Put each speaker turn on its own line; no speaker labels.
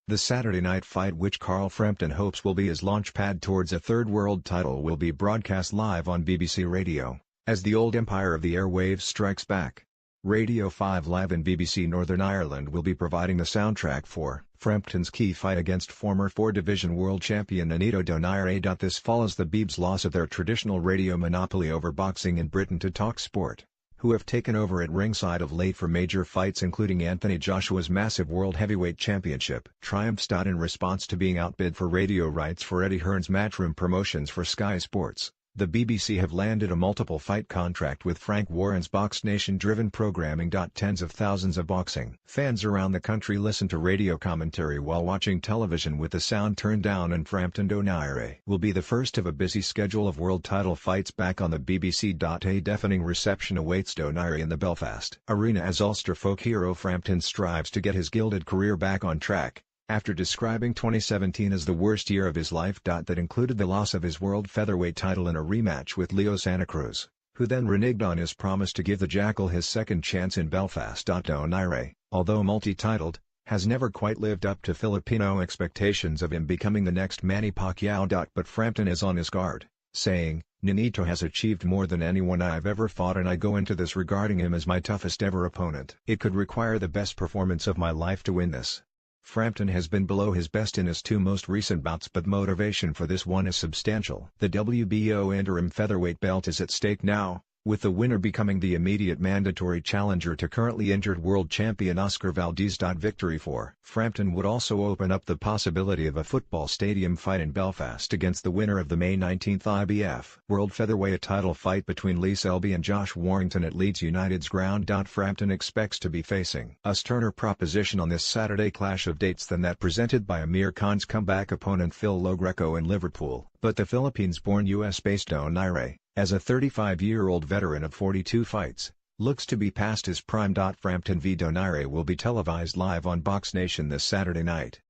The Saturday night fight, which Carl Frampton hopes will be his launchpad towards a third world title, will be broadcast live on BBC Radio, as the old empire of the airwaves strikes back. Radio 5 Live in BBC Northern Ireland will be providing the soundtrack for Frampton's key fight against former 4-division world champion Nonito Donaire. This follows the Beebs' loss of their traditional radio monopoly over boxing in Britain to TalkSport, who have taken over at ringside of late for major fights including Anthony Joshua's massive World Heavyweight Championship triumphs. In response to being outbid for radio rights for Eddie Hearn's Matchroom promotions for Sky Sports, the BBC have landed a multiple fight contract with Frank Warren's Box Nation-driven programming. Tens of thousands of boxing fans around the country listen to radio commentary while watching television with the sound turned down, and Frampton Donaire will be the first of a busy schedule of world title fights back on the BBC. A deafening reception awaits Donaire in the Belfast Arena as Ulster folk hero Frampton strives to get his gilded career back on track, after describing 2017 as the worst year of his life. That included the loss of his world featherweight title in a rematch with Leo Santa Cruz, who then reneged on his promise to give the Jackal his second chance in Belfast. Donaire, although multi-titled, has never quite lived up to Filipino expectations of him becoming the next Manny Pacquiao. But Frampton is on his guard, saying, "Nonito has achieved more than anyone I've ever fought, and I go into this regarding him as my toughest ever opponent. It could require the best performance of my life to win this." Frampton has been below his best in his two most recent bouts, but motivation for this one is substantial. The WBO interim featherweight belt is at stake now, with the winner becoming the immediate mandatory challenger to currently injured world champion Oscar Valdez. Victory for Frampton would also open up the possibility of a football stadium fight in Belfast against the winner of the May 19 IBF World Featherweight title fight between Lee Selby and Josh Warrington at Leeds United's ground. Frampton expects to be facing a sterner proposition on this Saturday clash of dates than that presented by Amir Khan's comeback opponent Phil Logreco in Liverpool, but the Philippines-born US-based Donaire, as a 35-year-old veteran of 42 fights, looks to be past his prime. Frampton v Donaire will be televised live on Box Nation this Saturday night.